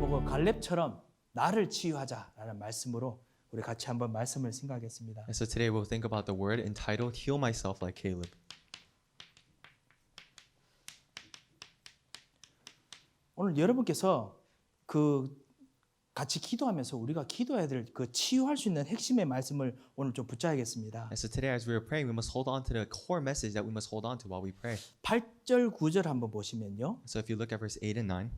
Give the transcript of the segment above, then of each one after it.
보고 갈렙처럼 나를 치유하자라는 말씀으로 우리 같이 한번 말씀을 생각하겠습니다. And so today we'll think about the word entitled Heal Myself Like Caleb. 오늘 여러분께서 그 같이 기도하면서 우리가 기도해야 될 그 치유할 수 있는 핵심의 말씀을 오늘 좀 붙잡아야겠습니다. And so today as we are praying, we must hold on to the core message that we must hold on to while we pray. 8절 9절 한번 보시면요. So if you look at verse 8 and 9,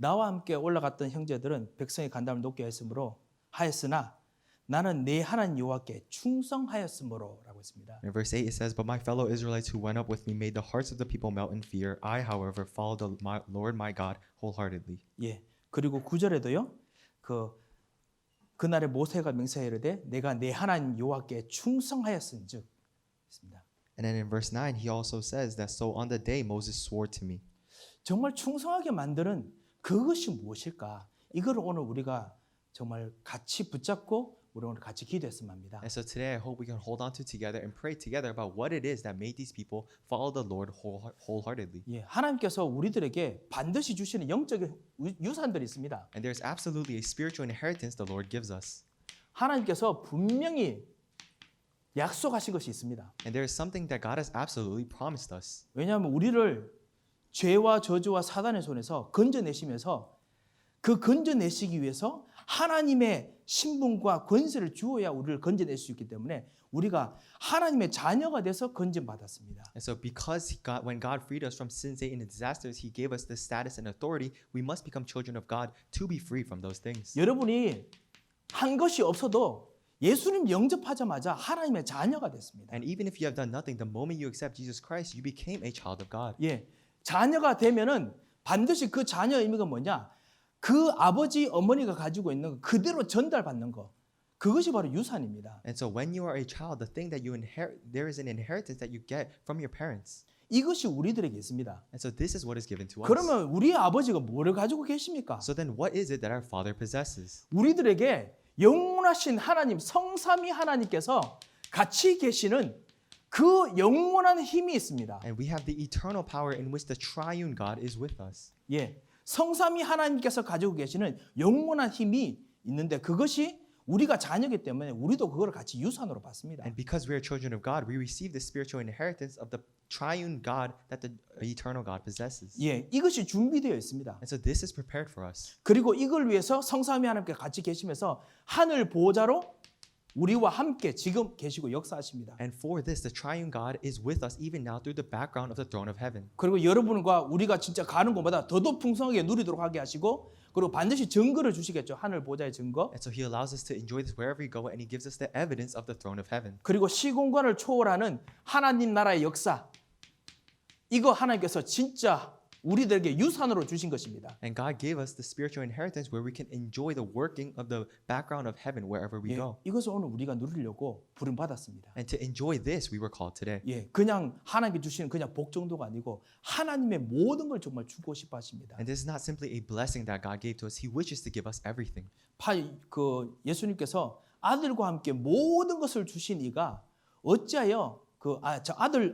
나와 함께 올라갔던 형제들은 백성의 간담을 높게 하였으나 나는 내 하나님 여호와께 충성하였으므로라고 했습니다. in verse 8 it says, But my fellow Israelites who went up with me made the hearts of the people melt in fear. I, however, followed the Lord my God wholeheartedly. 예. 그리고 9절에도요. 그날에 모세가 맹세하여 이르되 내가 내 하나님 여호와께 충성하였은즉 있습니다. And then in verse 9 he also says that so on the day Moses swore to me. 정말 충성하게 만드는 그것이 무엇일까? 이걸 오늘 우리가 정말 같이 붙잡고 우리 오늘 같이 기도했으면 합니다. And so today I hope we can hold on to together and pray together about what it is that made these people follow the Lord wholeheartedly. 예, 하나님께서 우리들에게 반드시 주시는 영적인 유산들이 있습니다. And there's absolutely a spiritual inheritance the Lord gives us. 하나님께서 분명히 약속하신 것이 있습니다. And there is something that God has absolutely promised us. 왜냐하면 우리를 죄와 저주와 사단의 손에서 건져내시면서 그 건져내시기 위해서 하나님의 신분과 권세를 주어야 우리를 건져낼 수 있기 때문에 우리가 하나님의 자녀가 돼서 건져받았습니다. And so because when God freed us from sin, Satan, and disasters, He gave us the status and authority, we must become children of God to be free from those things. 여러분이 한 것이 없어도 예수님 영접하자마자 하나님의 자녀가 됐습니다. And even if you have done nothing, the moment you accept Jesus Christ, you became a child of God. 예, 자녀가 되면은 반드시 그 자녀의 의미가 뭐냐? 그 아버지 어머니가 가지고 있는 거 그대로 전달받는 거. 그것이 바로 유산입니다. And so when you are a child, the thing that you inherit, there is an inheritance that you get from your parents. 이것이 우리들에게 있습니다. And so this is what is given to us. 그러면 우리 아버지가 뭐를 가지고 계십니까? So then what is it that our Father possesses? 우리들에게 영원하신 하나님, 성삼위 하나님께서 같이 계시는 그 영원한 힘이 있습니다. And we have the eternal power in which the triune God is with us. 예, 성삼위 하나님께서 가지고 계시는 영원한 힘이 있는데 그것이 우리가 자녀이기 때문에 우리도 그걸 같이 유산으로 받습니다. And because we are children of God, we receive the spiritual inheritance of the triune God that the eternal God possesses. 예, 이것이 준비되어 있습니다. And so this is prepared for us. 그리고 이걸 위해서 성삼위 하나님께 같이 계시면서 하늘 보좌로 우리와 함께 지금 계시고 역사하십니다. And for this, the triune God is with us even now through the background of the throne of heaven. 그리고 여러분과 우리가 진짜 가는 곳마다 더더 풍성하게 누리도록 하게 하시고 그리고 반드시 증거를 주시겠죠. 하늘 보좌의 증거. And so He allows us to enjoy this wherever we go, and He gives us the evidence of the throne of heaven. 그리고 시공간을 초월하는 하나님 나라의 역사. 이거 하나님께서 진짜 우리들에게 유산으로 주신 것입니다. And God gave us the spiritual inheritance where we can enjoy the working of the background of heaven wherever we 예, go. 이것을 오늘 우리가 누리려고 부름 받았습니다. And to enjoy this, we were called today. 예, 그냥 하나님께 주시는 그냥 복 정도가 아니고 하나님의 모든 걸 정말 주고 싶어 하십니다. And this is not simply a blessing that God gave to us. He wishes to give us everything. 예수님께서 아들과 함께 모든 것을 주신 이가 어찌하여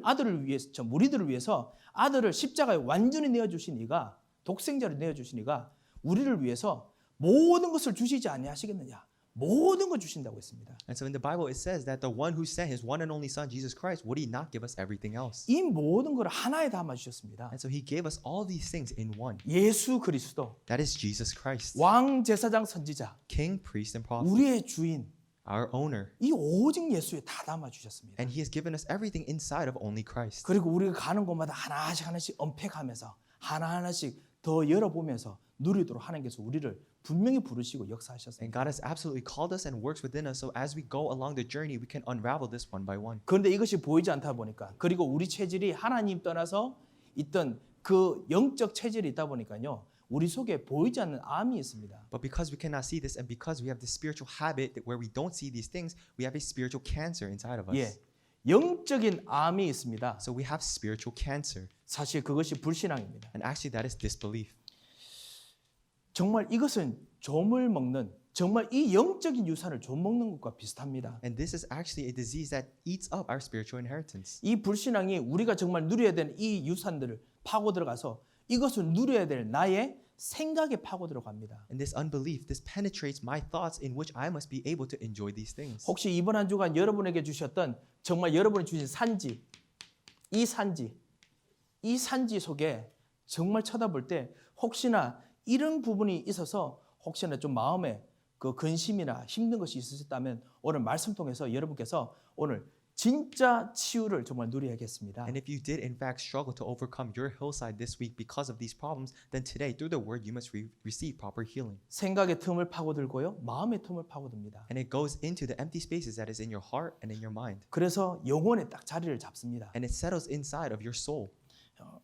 아들을 위해서 저 무리들을 위해서 아들을 십자가에 완전히 내어 주신 이가 독생자를 내어 주신 이가 우리를 위해서 모든 것을 주시지 아니하시겠느냐? 모든 걸 주신다고 했습니다. And so in the Bible it says that the one who sent His one and only Son Jesus Christ, would He not give us everything else? 이 모든 걸 하나에 담아 주셨습니다. And so He gave us all these things in one. 예수 그리스도 That is Jesus Christ, 왕 제사장 선지자 King, priest, and prophet, 우리의 주인 our owner. 이 오직 예수에 다 담아 주셨습니다. And He has given us everything inside of only Christ. 그리고 우리가 가는 곳마다 하나씩 언팩하면서 하나씩 더 열어보면서 누리도록 하나님께서 우리를 분명히 부르시고 And 역사하셨습니다. God has absolutely called us and works within us, so as we go along the journey, we can unravel this one by one. 그런데 이것이 보이지 않다 보니까 그리고 우리 체질이 하나님 떠나서 있던 그 영적 체질이 있다 보니까요. 우리 속에 보이지 않는 암이 있습니다. But because we cannot see this, and because we have this spiritual habit that where we don't see these things, we have a spiritual cancer inside of us. 예, 영적인 암이 있습니다. So we have spiritual cancer, 사실 그것이 불신앙입니다. and actually that is disbelief. 정말 이것은 좀을 먹는 정말 이 영적인 유산을 좀 먹는 것과 비슷합니다. And this is actually a disease that eats up our spiritual inheritance. 이 불신앙이 우리가 정말 누려야 되는 이 유산들을 파고 들어가서 이것을 누려야 될 나의 생각에 파고 들어갑니다. And this unbelief, this penetrates my thoughts in which I must be able to enjoy these things. 혹시 이번 한 주간 여러분에게 주셨던 정말 여러분이 주신 산지, 이 산지 속에 정말 쳐다볼 때 혹시나 이런 부분이 있어서 혹시나 좀 마음에 그 근심이나 힘든 것이 있으셨다면 오늘 말씀 통해서 여러분께서 오늘 진짜 치유를 정말 누려야겠습니다. And if you did in fact struggle to overcome your hillside this week because of these problems, then today through the word you must receive proper healing. 생각의 틈을 파고들고요, 마음의 틈을 파고듭니다. And it goes into the empty spaces that is in your heart and in your mind. 그래서 영혼에 딱 자리를 잡습니다. And it settles inside of your soul.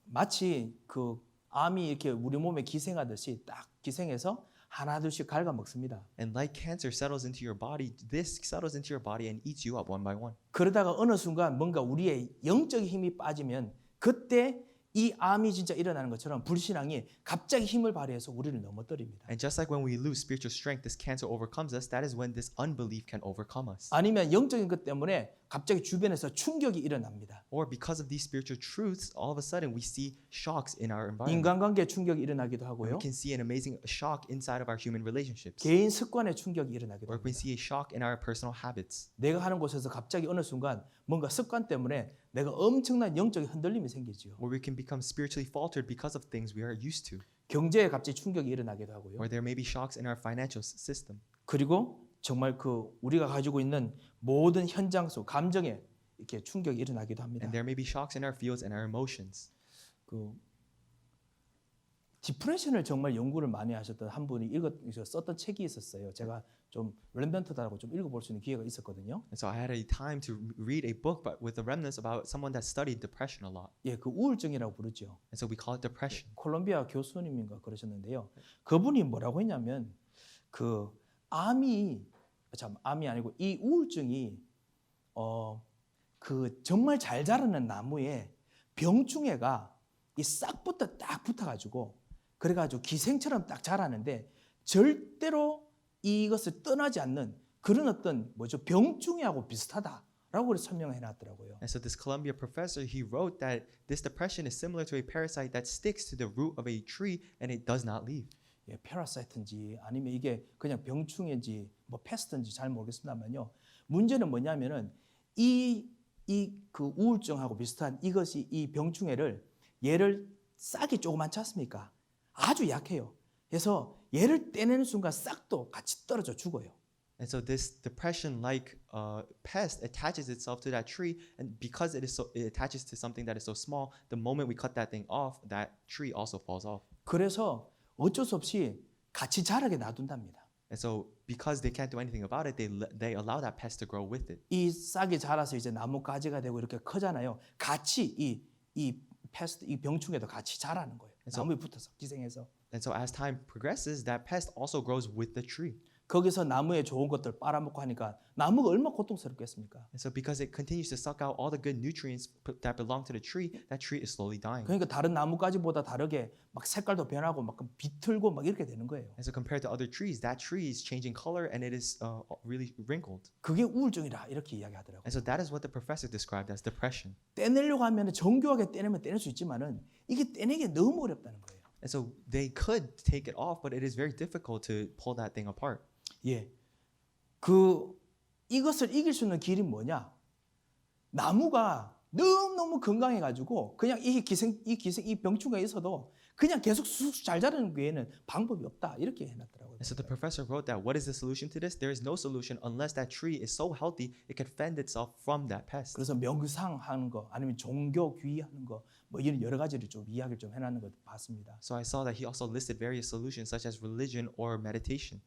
마치 그 암이 이렇게 우리 몸에 기생하듯이 딱 기생해서 하나둘씩 갉아먹습니다. And like cancer settles into your body, this settles into your body and eats you up one by one. 그러다가 어느 순간 뭔가 우리의 영적인 힘이 빠지면 그때 이 암이 진짜 일어나는 것처럼 불신앙이 갑자기 힘을 발휘해서 우리를 넘어뜨립니다. And just like when we lose spiritual strength, this cancer overcomes us. That is when this unbelief can overcome us. 아니면 영적인 것 때문에 갑자기 주변에서 충격이 일어납니다. Or because of these spiritual truths, all of a sudden we see shocks in our environment. 인간관계 충격이 일어나기도 We 하고요. can see an amazing shock inside of our human relationships. 개인 습관의 충격이 일어나기도 Or we 합니다. see a shock in our personal habits. 내가 하는 곳에서 갑자기 어느 순간 뭔가 습관 때문에 내가 엄청난 영적인 흔들림이 생기지요. Or we can become spiritually faltered because of things we are used to. 경제에 갑자기 충격이 일어나기도 하고요. Or there may be shocks in our financial system. 그리고 정말 그 우리가 가지고 있는 모든 현장 속 감정에 이렇게 충격이 일어나기도 합니다. And there may be shocks in our feels and our emotions. 그 디프레션을 정말 연구를 많이 하셨던 한 분이 썼던 책이 있었어요. 제가 좀 렘넌트다라고 좀 읽어볼 수 있는 기회가 있었거든요. And so I had a time to read a book but with the remnants about someone that studied depression a lot. 예, 그 우울증이라고 부르죠. And so we call it depression. 콜롬비아 교수님인가 그러셨는데요. 그분이 뭐라고 했냐면 그 암이 아니고 이 우울증이 그 정말 잘 자라는 나무에 병충해가 이 싹부터 딱 붙어가지고 그래가지고 기생처럼 딱 자라는데 절대로 이것을 떠나지 않는 그런 어떤 병충해하고 비슷하다라고 그렇게 설명을 해놨더라고요. And so this Columbia professor, he wrote that this depression is similar to a parasite that sticks to the root of a tree and it does not leave. 예, 패러사이트인지 아니면 이게 그냥 병충해인지 뭐 패스트인지 잘 모르겠습니다만요. 문제는 뭐냐면은 이 그 우울증하고 비슷한 이것이 이 병충해를 얘를 싹이 조그맣지 않습니까? 아주 약해요. 그래서 얘를 떼내는 순간 싹도 같이 떨어져 죽어요. And so this depression-like pest attaches itself to that tree, and because it attaches to something that is so small, the moment we cut that thing off, that tree also falls off. 그래서 어쩔 수 없이 같이 자라게 놔둔답니다. And so because they can't do anything about it, they allow that pest to grow with it. 이 싹이 자라서 이제 나뭇가지가 되고 이렇게 크잖아요. 같이 이 패스트 이 병충해도 같이 자라는 거예요. 나무에 붙어서 기생해서. And so as time progresses, that pest also grows with the tree. 거기서 나무에 좋은 것들 빨아먹고 하니까 나무가 얼마나 고통스럽겠습니까? And so because it continues to suck out all the good nutrients that belong to the tree is slowly dying. 그러니까 다른 나뭇가지보다 다르게 막 색깔도 변하고 막 비틀고 막 이렇게 되는 거예요. And so compared to other trees, that tree is changing color and it is really wrinkled. 그게 우울증이라 이렇게 이야기하더라고요. And so that is what the professor described as depression. 떼내려고 하면 정교하게 떼내면 떼낼 수 있지만은 이게 떼내기 너무 어렵다는 거예요. And so they could take it off, but it is very difficult to pull that thing apart. 예, 이것을 이길 수 있는 길이 뭐냐? 나무가 너무 건강해가지고 그냥 이 병충해가 있어도 그냥 계속 쑥쑥 잘 자라는 외에는 방법이 없다 이렇게 해놨더라고요. And so the professor wrote that what is the solution to this? There is no solution unless that tree is so healthy it can fend itself from that pest. 그래서 명상하는 거 아니면 종교 귀의하는 거 뭐 이런 여러 가지를 좀 이야기를 좀 해놨는 걸 봤습니다. So I saw that he also listed various solutions such as religion or meditation.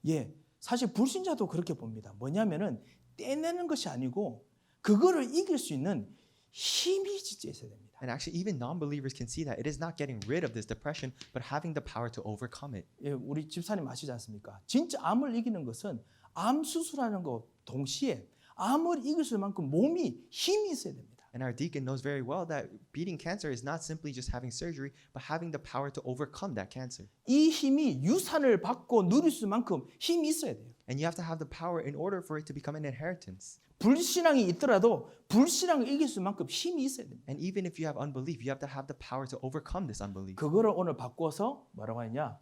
예, 사실 불신자도 그렇게 봅니다. 뭐냐면은 떼내는 것이 아니고 그거를 이길 수 있는 힘이 진짜 있어야 됩니다. And actually, even non-believers can see that it is not getting rid of this depression, but having the power to overcome it. 예, 우리 집사님 아시지 않습니까? 진짜 암을 이기는 것은 암 수술하는 거 동시에 암을 이길 수 있는 만큼 몸이 힘이 있어야 됩니다. And our deacon knows very well that beating cancer is not simply just having surgery, but having the power to overcome that cancer. 이 힘이 유산을 받고 누릴 수 있는 만큼 힘이 있어야 돼요. And you have to have the power in order for it to become an inheritance. 불신앙이 있더라도 불신앙을 이길 수 있는 만큼 힘이 있어야 됩니다. And even if you have unbelief, you have to have the power to overcome this unbelief. 그거를 오늘 바꿔서 뭐라고 하냐?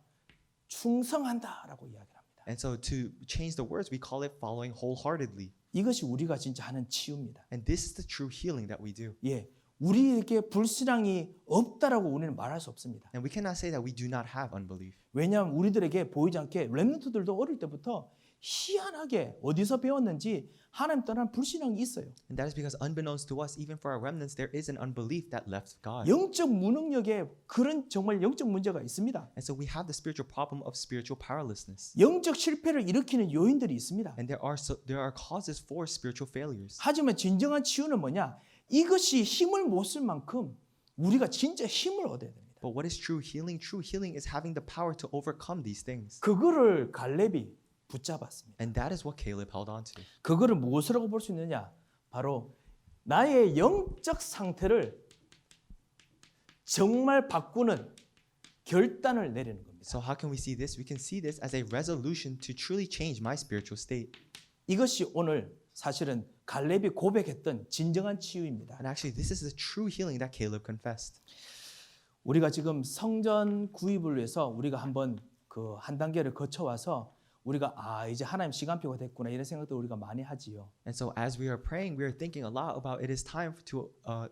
충성한다라고 이야기를 합니다. And so to change the words, we call it following wholeheartedly. 이것이 우리가 진짜 하는 치유입니다. And this is the true healing that we do. 예, 우리에게 불신앙이 없다라고 우리는 말할 수 없습니다. And we cannot say that we do not have unbelief. 왜냐하면 우리들에게 보이지 않게 렘넌트들도 어릴 때부터 희한하게 어디서 배웠는지 하나님 떠난 불신앙이 있어요. And that is because unbeknownst to us, even for our remnants, there is an unbelief that left God. 영적 무능력에 그런 정말 영적 문제가 있습니다. And so we have the spiritual problem of spiritual powerlessness. 영적 실패를 일으키는 요인들이 있습니다. And there are causes for spiritual failures. 하지만 진정한 치유는 뭐냐? 이것이 힘을 못 쓸 만큼 우리가 진짜 힘을 얻어야 됩니다. But what is true healing? True healing is having the power to overcome these things. 그거를 갈렙이 붙잡았습니다. And that is what Caleb held on to. 그거를 무엇이라고 볼 수 있느냐? 바로 나의 영적 상태를 정말 바꾸는 결단을 내리는 겁니다. So how can we see this? We can see this as a resolution to truly change my spiritual state. 이것이 오늘 사실은 갈렙이 고백했던 진정한 치유입니다. And actually, this is the true healing that Caleb confessed. 우리가 지금 성전 구입을 위해서 우리가 한번 그 한 단계를 거쳐와서 우리가 이제 하나님 시간표가 됐구나 이런 생각도 우리가 많이 하지요. And so as we are praying, we are thinking a lot about it is time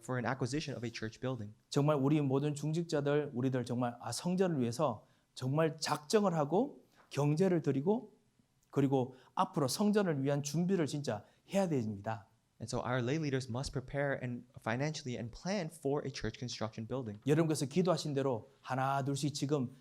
for an acquisition of a church building. 정말 우리 모든 중직자들 우리들 정말 성전을 위해서 정말 작정을 하고 경제를 드리고 그리고 앞으로 성전을 위한 준비를 진짜 해야 됩니다. And so our lay leaders must prepare and financially and plan for a church construction building. 여러분께서 기도하신 대로 하나 둘씩 지금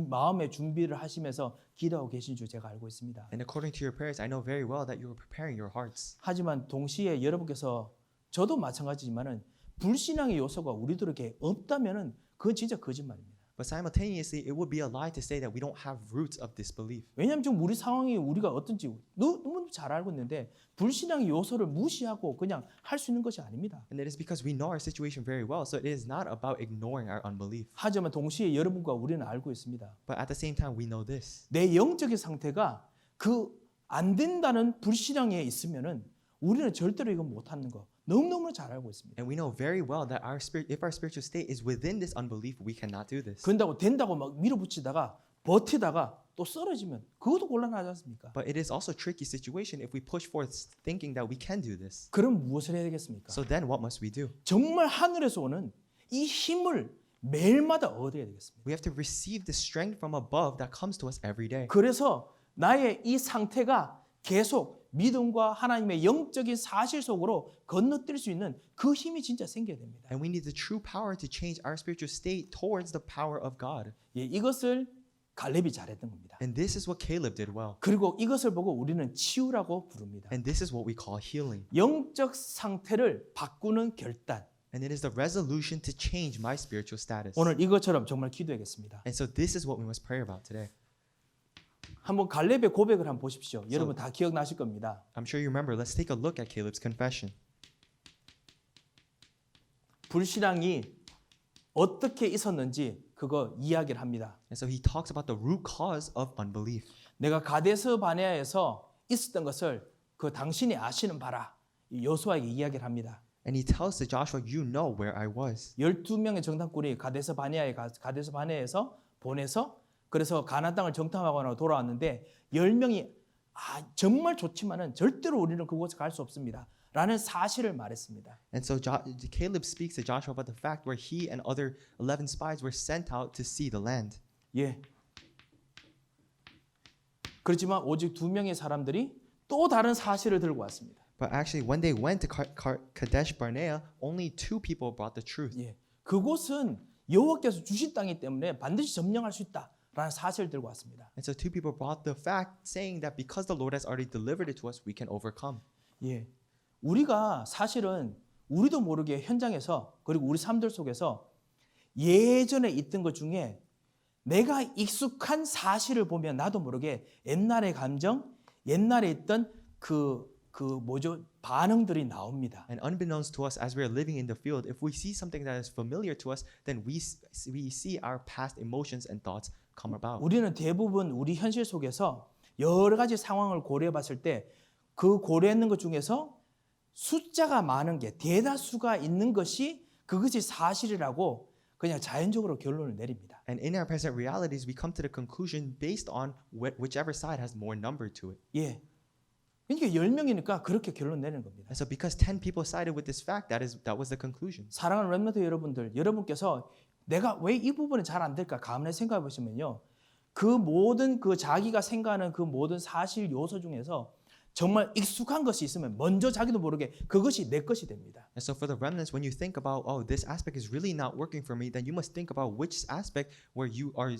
마음의 준비를 하시면서 기도하고 계신 줄 제가 알고 있습니다. And according to your prayers, I know very well that you are preparing your hearts. 하지만 동시에 여러분께서 저도 마찬가지지만은 불신앙의 요소가 우리들에게 없다면은 그건 진짜 거짓말입니다. But simultaneously, it would be a lie to say that we don't have roots of disbelief. 왜냐하면 지금 우리 상황이 우리가 어떤지 너무 잘 알고 있는데 불신앙의 요소를 무시하고 그냥 할 수 있는 것이 아닙니다. And it is because we know our situation very well, so it is not about ignoring our unbelief. 하지만 동시에 여러분과 우리는 알고 있습니다. But at the same time, we know this. 내 영적인 상태가 그 안 된다는 불신앙에 있으면은 우리는 절대로 이거 못하는 거 너무너무 잘 알고 있습니다. And we know very well that if our spiritual state is within this unbelief, we cannot do this. 그런다고 된다고 막 밀어붙이다가 버티다가 또 쓰러지면 그것도 곤란하지 않습니까? But it is also a tricky situation if we push forth thinking that we can do this. 그럼 무엇을 해야 되겠습니까? So then what must we do? 정말 하늘에서 오는 이 힘을 매일마다 얻어야 되겠습니다. We have to receive the strength from above that comes to us every day. 그래서 나의 이 상태가 계속 믿음과 하나님의 영적인 사실 속으로 건너뛸 수 있는 그 힘이 진짜 생겨야 됩니다. And we need the true power to change our spiritual state towards the power of God. 예, 이것을 갈렙이 잘했던 겁니다. And this is what Caleb did well. 그리고 이것을 보고 우리는 치유라고 부릅니다. And this is what we call healing. 영적 상태를 바꾸는 결단. And it is the resolution to change my spiritual status. 오늘 이것처럼 정말 기도하겠습니다. And so this is what we must pray about today. 한번 갈렙의 고백을 한번 보십시오. 여러분 다 기억나실 겁니다. I'm sure you remember. Let's take a look at Caleb's confession. 불신앙이 어떻게 있었는지 그거 이야기를 합니다. And so he talks about the root cause of unbelief. 내가 가데스 바네아에서 있었던 것을 그 당신이 아시는 바라. 여호수아에게 이야기를 합니다. And he tells to Joshua, you know where I was. 12명의 정탐꾼이 가데스 바네아에서 보내서 그래서 가나안 땅을 정탐하고 돌아왔는데 10명이 정말 좋지만은 절대로 우리는 그곳에 갈 수 없습니다. 라는 사실을 말했습니다. And so Caleb speaks to Joshua about the fact where he and other 11 spies were sent out to see the land. 예. 그렇지만 오직 2명의 사람들이 또 다른 사실을 들고 왔습니다. But actually, when they went to Kadesh Barnea, only 2 people brought the truth. 예. 그곳은 여호와께서 주신 땅이기 때문에 반드시 점령할 수 있다라는 사실을 들고 왔습니다. And so 2 people brought the fact saying that because the Lord has already delivered it to us, we can overcome. 예. 우리가 사실은 우리도 모르게 현장에서 그리고 우리 삶들 속에서 예전에 있던 것 중에 내가 익숙한 사실을 보면 나도 모르게 옛날의 감정, 옛날에 있던 반응들이 나옵니다. And unbeknownst to us, as we are living in the field, if we see something that is familiar to us, then we see our past emotions and thoughts come about. 우리는 대부분 우리 현실 속에서 여러 가지 상황을 고려해 봤을 때 그 고려했는 것 중에서 숫자가 많은 게 대다수가 있는 것이 그것이 사실이라고 그냥 자연적으로 결론을 내립니다. And in our present realities, we come to the conclusion based on whichever side has more number to it. 예. 그러니까 10명이니까 그렇게 결론 내는 겁니다. And so because 10 people sided with this fact, that was the conclusion. 사랑하는 렘넌트 여러분들, 여러분께서 내가 왜 이 부분이 잘 안 될까 가만히 생각해 보시면요. 그 모든 그 자기가 생각하는 그 모든 사실 요소 중에서 정말 익숙한 것이 있으면 먼저 자기도 모르게 그것이 내 것이 됩니다. And so for the remnants, when you think about, oh, this aspect is really not working for me, then you must think about which aspect where you are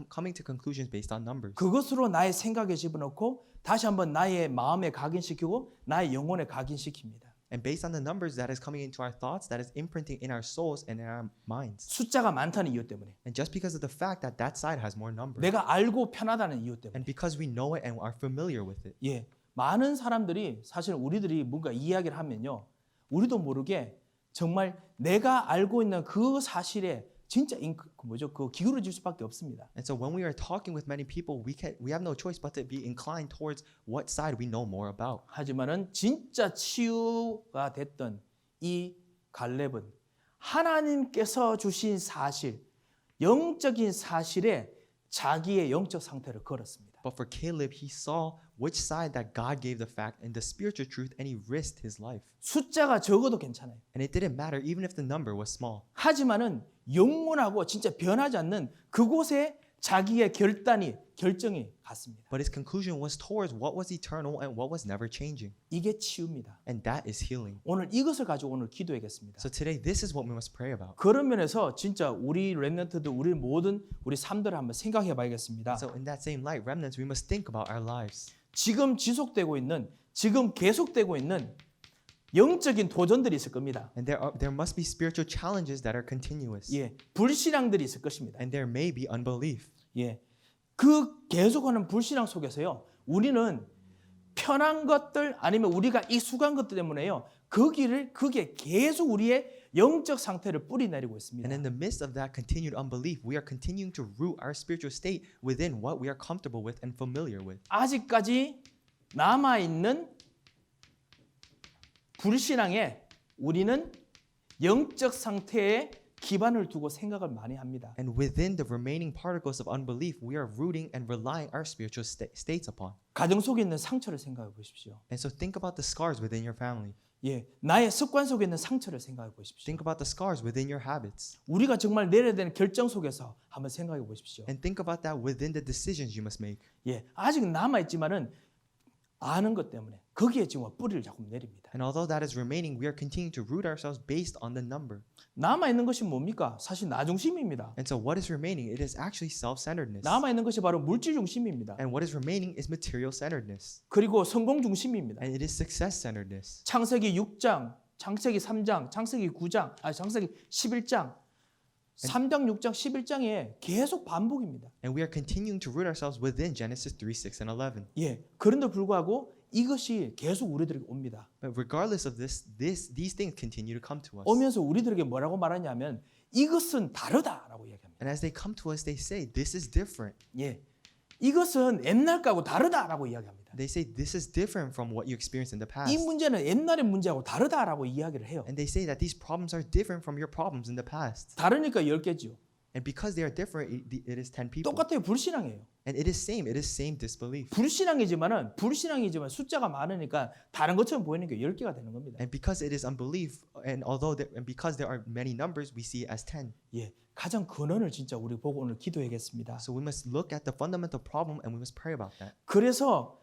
coming to conclusions based on numbers. 그것으로 나의 생각에 집어넣고 다시 한번 나의 마음에 각인시키고 나의 영혼에 각인시킵니다. And based on the numbers that is coming into our thoughts, that is imprinting in our souls and in our minds. 숫자가 많다는 이유 때문에 And just because of the fact that that side has more numbers. 내가 알고 편하다는 이유 때문에 And because we know it and are familiar with it. 예, 많은 사람들이 사실 우리들이 뭔가 이야기를 하면요. 우리도 모르게 정말 내가 알고 있는 그 사실에 진짜 그 기울어질 수밖에 없습니다. And so when we are talking with many people, we have no choice but to be inclined towards what side we know more about. 하지만은 진짜 치유가 됐던 이 갈렙은 하나님께서 주신 사실, 영적인 사실에 자기의 영적 상태를 걸었습니다. But for Caleb, he saw which side that God gave the fact and the spiritual truth, and he risked his life. 숫자가 적어도 괜찮아요. And it didn't matter even if the number was small. 하지만은 영원하고 진짜 변하지 않는 그곳에 자기의 결정이 갔습니다. But his conclusion was towards what was eternal and what was never changing. 이게 치유입니다. And that is healing. 오늘 이것을 가지고 오늘 기도하겠습니다. So today, this is what we must pray about. 그런 면에서 진짜 우리 렘넌트들, 우리 모든 우리 삶들을 한번 생각해 봐야겠습니다. So in that same light, remnants, we must think about our lives. 지금 지속되고 있는, 지금 계속되고 있는 영적인 도전들이 있을 겁니다. And there must be spiritual challenges that are continuous. 예, 불신앙들이 있을 것입니다. And there may be unbelief. 예, 그 계속하는 불신앙 속에서요, 우리는 편한 것들 아니면 우리가 익숙한 것들 때문에요, 그게 계속 우리의 영적 상태를 뿌리내리고 있습니다. And in the midst of that continued unbelief, we are continuing to root our spiritual state within what we are comfortable with and familiar with. 아직까지 남아 있는 불신앙에 우리는 영적 상태에 기반을 두고 생각을 많이 합니다. And within the remaining particles of unbelief, we are rooting and relying our spiritual states upon. 가정 속에 있는 상처를 생각해 보십시오. And so think about the scars within your family. 예, 나의 습관 속에 있는 상처를 생각해 보십시오. Think about the scars within your habits. 우리가 정말 내려야 되는 결정 속에서 한번 생각해 보십시오. And think about that within the decisions you must make. 예, 아직 남아 있지만은 아는 것 때문에 거기에 지금 뿌리를 자꾸 내립니다. And although that is remaining, we are continuing to root ourselves based on the number. 남아 있는 것이 뭡니까? 사실 나 중심입니다. And so what is remaining? It is actually self-centeredness. 남아 있는 것이 바로 물질 중심입니다. And what is remaining is material-centeredness. 그리고 성공 중심입니다. And it is success-centeredness. 창세기 6장, 창세기 3장, 창세기 9장, 창세기 11장, 3장, 6장, 11장에 계속 반복입니다. And we are continuing to root ourselves within Genesis 3, 6, and 11. 예, 그런데 불구하고 이것이 계속 우리들에게 옵니다. But regardless of these things continue to come to us. 오면서 우리들에게 뭐라고 말하냐면 이것은 다르다라고 이야기합니다. And as they come to us, they say, this is different. 예, 이것은 옛날 거하고 다르다라고 이야기합니다. They say, this is different from what you experienced in the past. 이 문제는 옛날의 문제하고 다르다라고 이야기를 해요. And they say that these problems are different from your problems in the past. 다르니까 10개죠. And because they are different, it is 10 people. 똑같아요. 불신앙이에요. And it is same disbelief. 불신앙이지만 숫자가 많으니까 다른 것처럼 보이는 게 10개가 되는 겁니다. And because it is unbelief, and because there are many numbers, we see it as 10. 예, 가장 근원을 진짜 우리 보고 오늘 기도해야겠습니다. So we must look at the fundamental problem and we must pray about that. 그래서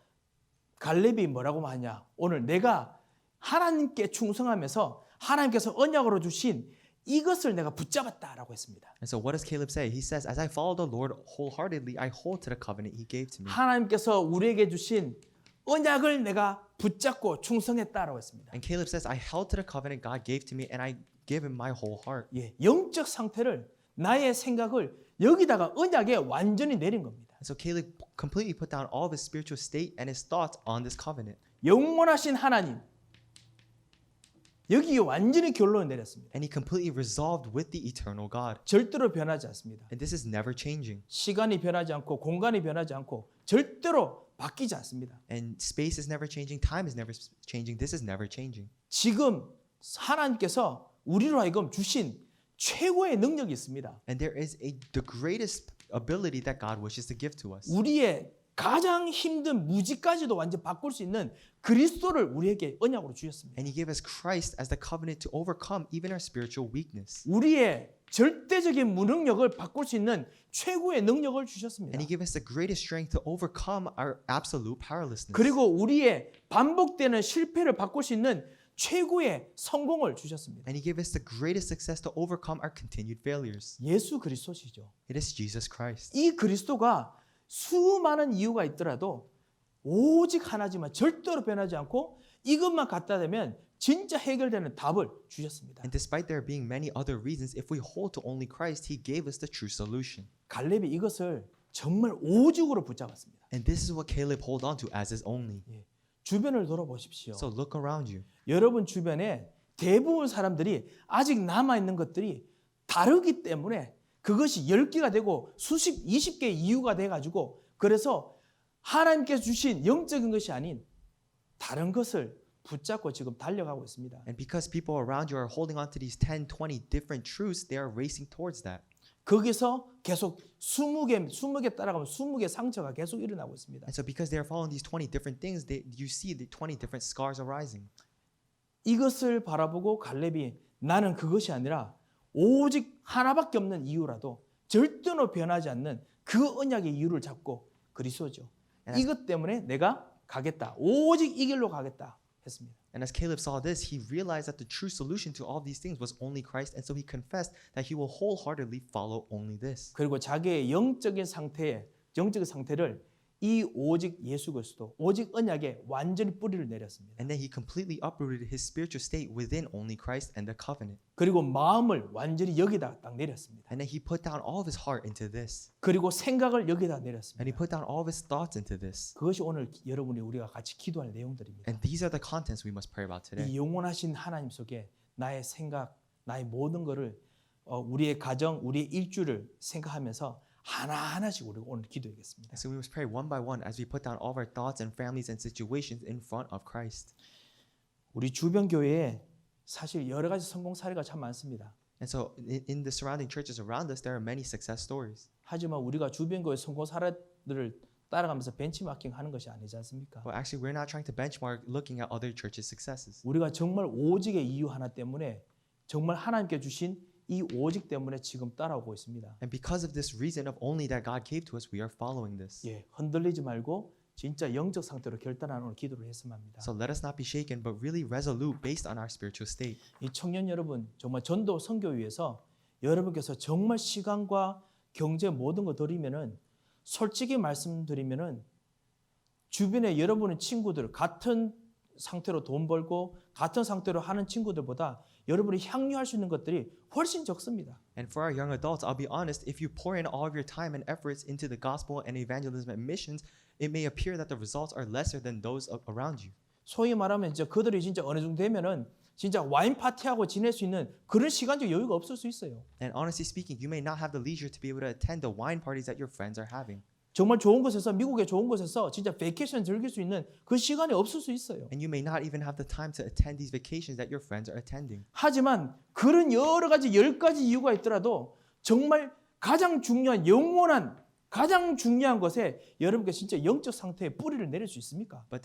갈렙이 뭐라고 하냐? 오늘 내가 하나님께 충성하면서 하나님께서 언약으로 주신 이것을 내가 붙잡았다라고 했습니다. And so what does Caleb say? He says, as I follow the Lord wholeheartedly, I hold to the covenant he gave to me. 하나님께서 우리에게 주신 언약을 내가 붙잡고 충성했다라고 했습니다. And Caleb says, I held to the covenant God gave to me and I give him my whole heart. 예, 영적 상태를 나의 생각을 여기다가 언약에 완전히 내린 겁니다. And so Caleb completely put down all of his spiritual state and his thoughts on this covenant. 영원하신 하나님 여기에 완전히 결론을 내렸습니다. And he completely resolved with the eternal God. 절대로 변하지 않습니다. And this is never changing. 시간이 변하지 않고 공간이 변하지 않고 절대로 바뀌지 않습니다. And space is never changing. Time is never changing. This is never changing. 지금 하나님께서 우리로 하여금 주신 최고의 능력이 있습니다. And there is the greatest ability that God wishes to give to us. 우리의 가장 힘든 무지까지도 완전 바꿀 수 있는 그리스도를 우리에게 언약으로 주셨습니다. And He gave us Christ as the covenant to overcome even our spiritual weakness. 우리의 절대적인 무능력을 바꿀 수 있는 최고의 능력을 주셨습니다. And He gave us the greatest strength to overcome our absolute powerlessness. 그리고 우리의 반복되는 실패를 바꿀 수 있는 최고의 성공을 주셨습니다. And He gave us the greatest success to overcome our continued failures. 예수 그리스도시죠. It is Jesus Christ. 이 그리스도가 수많은 이유가 있더라도 오직 하나지만 절대로 변하지 않고 이것만 갖다 대면 진짜 해결되는 답을 주셨습니다. And despite there being many other reasons, if we hold to only Christ, He gave us the true solution. 갈렙이 이것을 정말 오직으로 붙잡았습니다. And this is what Caleb hold on to as his only. 주변을 돌아보십시오. So look around you. 여러분 주변에 대부분 사람들이 아직 남아있는 것들이 다르기 때문에 그것이 10개가 되고 수십, 20개의 이유가 돼가지고 그래서 하나님께서 주신 영적인 것이 아닌 다른 것을 붙잡고 지금 달려가고 있습니다. And because people around you are holding on to these 10, 20 different truths, they are racing towards that. 거기서 계속 20개 따라가면 20개 상처가 계속 일어나고 있습니다. And so because they are following these 20 different things, you see the 20 different scars arising. 이것을 바라보고 갈렙이 나는 그것이 아니라 오직 하나밖에 없는 이유라도 절대로 변하지 않는 그 언약의 이유를 잡고 그리스도죠. 이것 때문에 내가 가겠다. 오직 이 길로 가겠다 했습니다. And as Caleb saw this, he realized that the true solution to all these things was only Christ, and so he confessed that he will wholeheartedly follow only this. 그리고 자기의 영적인 상태를 이 오직 예수 그리스도, 오직 언약에 완전히 뿌리를 내렸습니다. And then he completely uprooted his spiritual state within only Christ and the covenant. 그리고 마음을 완전히 여기다 딱 내렸습니다. And then he put down all of his heart into this. 그리고 생각을 여기다 And he 내렸습니다. put down all of his thoughts into this. 그것이 오늘 여러분이 우리가 같이 기도할 내용들입니다. And these are the contents we must pray about today. 이 영원하신 하나님 속에 나의 생각, 나의 모든 것을 우리의 가정, 우리의 일주를 생각하면서 하나하나씩 우리가 오늘 기도하겠습니다. And so we must pray one by one as we put down all of our thoughts and families and situations in front of Christ. 우리 주변 교회에 사실 여러 가지 성공 사례가 참 많습니다. And so in the surrounding churches around us, there are many success stories. 하지만 우리가 주변 교회 성공 사례들을 따라가면서 벤치마킹 하는 것이 아니지 않습니까? But actually, we're not trying to benchmark looking at other churches' successes. 우리가 정말 오직의 이유 하나 때문에 정말 하나님께 주신 이 오직 때문에 지금 따라오고 있습니다. And because of this reason of only that God gave to us, we are following this. 흔들리지 말고 진짜 영적 상태로 결단하는 오늘 기도를 했으면 합니다. So let us not be shaken, but really resolute based on our spiritual state. 이 청년 여러분 정말 전도 선교 위해서 여러분께서 정말 시간과 경제 모든 거 드리면은 솔직히 말씀드리면은 주변에 여러분의 친구들 같은 상태로 돈 벌고 같은 상태로 하는 친구들보다 여러분이 향유할 수 있는 것들이 훨씬 적습니다. And for our young adults, I'll be honest, if you pour in all of your time and efforts into the gospel and evangelism and missions, it may appear that the results are lesser than those around you. 소위 말하면 이제 그들이 진짜 어느 정도 되면은 진짜 와인 파티하고 지낼 수 있는 그런 시간적 여유가 없을 수 있어요. And honestly speaking, you may not have the leisure to be able to attend the wine parties that your friends are having. 정말 좋은 곳에서 미국의 좋은 곳에서 진짜 베이케이션 즐길 수 있는 그 시간이 없을 수 있어요. And you may not even have the time to attend these vacations that your friends are attending. 하지만 그런 여러 가지 10가지 이유가 있더라도 정말 가장 중요한 영원한 가장 중요한 것에 여러분께 진짜 영적 상태에 뿌리를 내릴 수 있습니까? But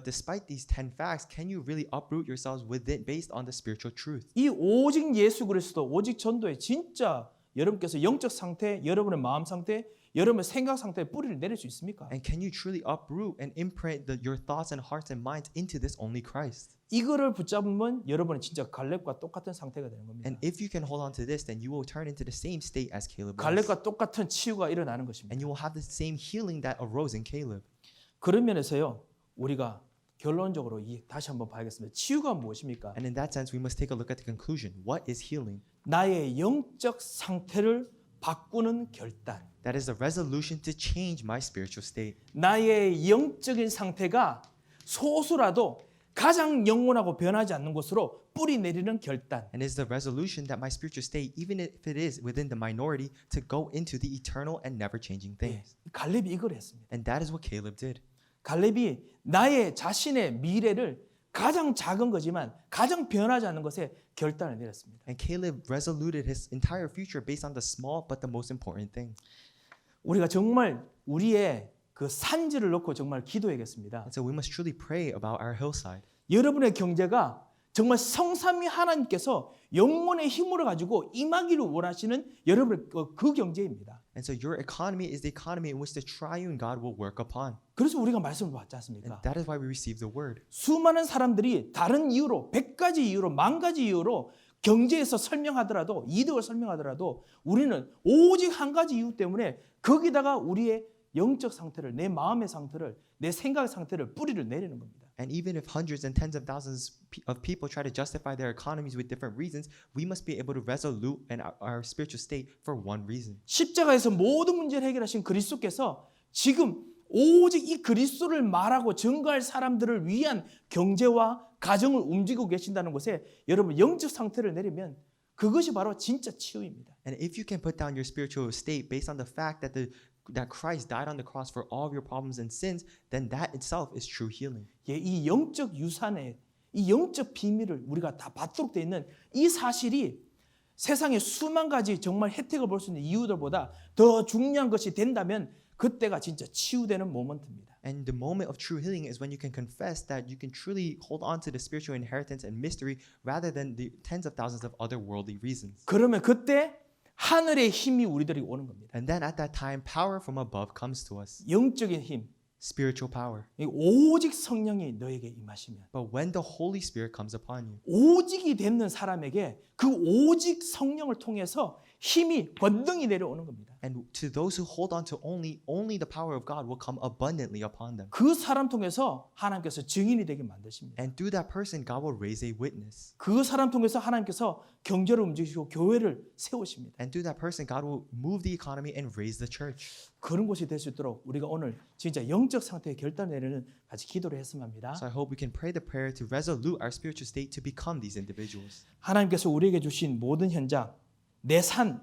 despite these 10 facts, can you really uproot yourselves within based on the spiritual truth? 이 오직 예수 그리스도, 오직 전도에 진짜 여러분께서 영적 상태, 여러분의 마음 상태, 여러분의 생각 상태에 뿌리를 내릴 수 있습니까? And can you truly uproot and imprint your thoughts and hearts and minds into this only Christ? 이거를 붙잡으면 여러분은 진짜 갈렙과 똑같은 상태가 되는 겁니다. And if you can hold on to this, then you will turn into the same state as Caleb was. 갈렙과 똑같은 치유가 일어나는 것입니다. And you will have the same healing that arose in Caleb. 그런 면에서요, 우리가 결론적으로 다시 한번 봐야겠습니다. 치유가 무엇입니까? And in that sense, we must take a look at the conclusion. What is healing? 나의 영적 상태를 바꾸는 결단. That is the resolution to change my spiritual state. 나의 영적인 상태가 소수라도 가장 영원하고 변하지 않는 곳으로 뿌리 내리는 결단. And is the resolution that my spiritual state, even if it is within the minority, to go into the eternal and never-changing things. 갈렙이 이걸 했습니다. And that is what Caleb did. 갈렙이 나의 자신의 미래를 가장 작은 거지만 가장 변하지 않는 것에 결단을 내렸습니다. And Caleb resoluted his entire future based on the small but the most important thing. 우리가 정말 우리의 그 산지를 놓고 정말 기도해야겠습니다. And so we must truly pray about our hillside. 여러분의 경제가 정말 성삼위 하나님께서 영혼의 힘으로 가지고 임하기를 원하시는 여러분의 그 경제입니다. And so your economy is the economy in which the triune God will work upon. 그래서 우리가 말씀을 받지 And 않습니까? that is why we receive the word. 수많은 사람들이 다른 이유로 100가지 이유로 10,000가지 이유로 경제에서 설명하더라도 이득을 설명하더라도 우리는 오직 한 가지 이유 때문에 거기다가 우리의 영적 상태를 내 마음의 상태를 내 생각의 상태를 뿌리를 내리는 겁니다. And even if hundreds and tens of thousands of people try to justify their economies with different reasons, we must be able to resolute in our spiritual state for one reason. 십자가에서 모든 문제를 해결하신 그리스도께서 지금 오직 이 그리스도를 말하고 증거할 사람들을 위한 경제와 가정을 움직이고 계신다는 것에 여러분 영적 상태를 내리면 그것이 바로 진짜 치유입니다. And if you can put down your spiritual state based on the fact that Christ died on the cross for all of your problems and sins, then that itself is true healing. 예, 이 영적 유산의 이 영적 비밀을 우리가 다 받도록 되어 있는 이 사실이 세상에 수만 가지 정말 혜택을 볼 수 있는 이유들보다 더 중요한 것이 된다면 그때가 진짜 치유되는 모먼트입니다. And the moment of true healing is when you can confess that you can truly hold on to the spiritual inheritance and mystery rather than the tens of thousands of other worldly reasons. 그러면 그때 하늘의 힘이 우리들에게 오는 겁니다. And then at that time, power from above comes to us, 영적인 힘, spiritual power. 오직 성령이 너에게 임하시면 But when the Holy Spirit comes upon you, 오직이 되는 사람에게 그 오직 성령을 통해서 힘이 번등이 내려오는 겁니다. and to those who hold on to only the power of God will come abundantly upon them. 그 사람 통해서 하나님께서 증인이 되게 만드십니다. And through that person, God will raise a witness. 그 사람 통해서 하나님께서 경제를 움직이시고 교회를 세우십니다. And through that person, God will move the economy and raise the church. 그런 곳이 될 수 있도록 우리가 오늘 진짜 영적 상태의 결단을 내리는 같이 기도를 했으면 합니다. So I hope we can pray the prayer to resolute our spiritual state to become these individuals. 하나님께서 우리에게 주신 모든 현장, 내 산,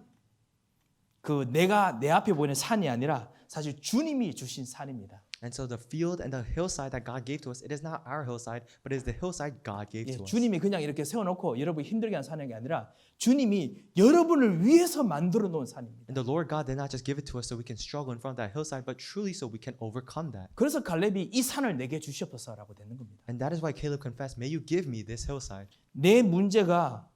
그 내가 내 앞에 보이는 산이 아니라 사실 주님이 주신 산입니다. And so the field and the hillside that God gave to us, it is not our hillside, but it is the hillside God gave 예, to us. 주님이 그냥 이렇게 세워놓고 여러분 힘들게 한 산이 아니라 주님이 여러분을 위해서 만들어 놓은 산입니다. And the Lord God did not just give it to us so we can struggle in front of that hillside, but truly so we can overcome that. 그래서 갈렙이 이 산을 내게 주시옵소서라고 되는 겁니다. And that is why Caleb confessed, may you give me this hillside. 내 문제가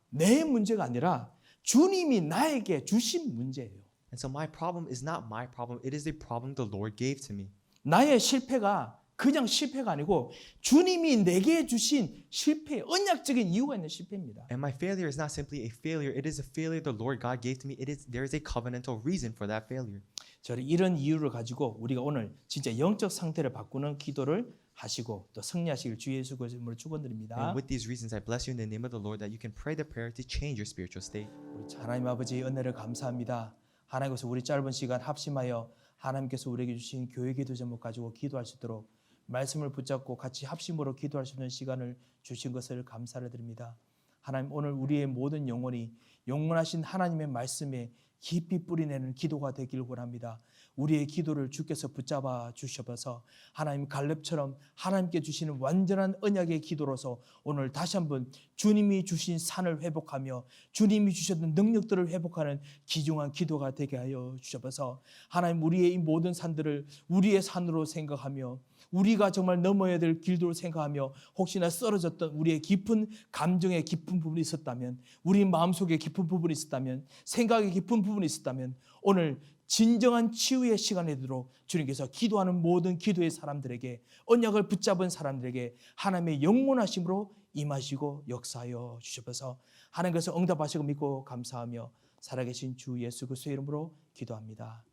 아니라 주님이 나에게 주신 문제예요. And so my problem is not my problem, it is the problem the Lord gave to me. 나의 실패가 그냥 실패가 아니고 주님이 내게 주신 실패, 언약적인 이유가 있는 실패입니다. And my failure is not simply a failure, it is a failure the Lord God gave to me. There is a covenantal reason for that failure. 저는 이런 이유를 가지고 우리가 오늘 진짜 영적 상태를 바꾸는 기도를 하시고 또 승리하시길 주 예수 그리스도로 축원드립니다. And with these reasons, I bless you in the name of the Lord that you can pray the prayer to change your spiritual state. 우리 하나님 아버지 은혜를 감사합니다. 하나님께서 우리 짧은 시간 합심하여 하나님께서 우리에게 주신 교회 기도 제목 가지고 기도할 수 있도록 말씀을 붙잡고 같이 합심으로 기도할 수 있는 시간을 주신 것을 감사를 드립니다. 하나님 오늘 우리의 모든 영혼이 영원하신 하나님의 말씀에 깊이 뿌리내는 기도가 되길 원합니다. 우리의 기도를 주께서 붙잡아 주셔서 하나님 갈렙처럼 하나님께 주시는 완전한 언약의 기도로서 오늘 다시 한번 주님이 주신 산을 회복하며 주님이 주셨던 능력들을 회복하는 귀중한 기도가 되게 하여 주셔서 하나님 우리의 이 모든 산들을 우리의 산으로 생각하며 우리가 정말 넘어야 될 길도를 생각하며 혹시나 쓰러졌던 우리의 깊은 감정의 깊은 부분이 있었다면 우리 마음속에 깊은 부분이 있었다면 생각의 깊은 부분이 있었다면 오늘 진정한 치유의 시간이 되도록 주님께서 기도하는 모든 기도의 사람들에게 언약을 붙잡은 사람들에게 하나님의 영원하심으로 임하시고 역사하여 주셔서 하나님께서 응답하시고 믿고 감사하며 살아계신 주 예수 그리스도의 이름으로 기도합니다.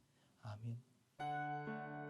아멘.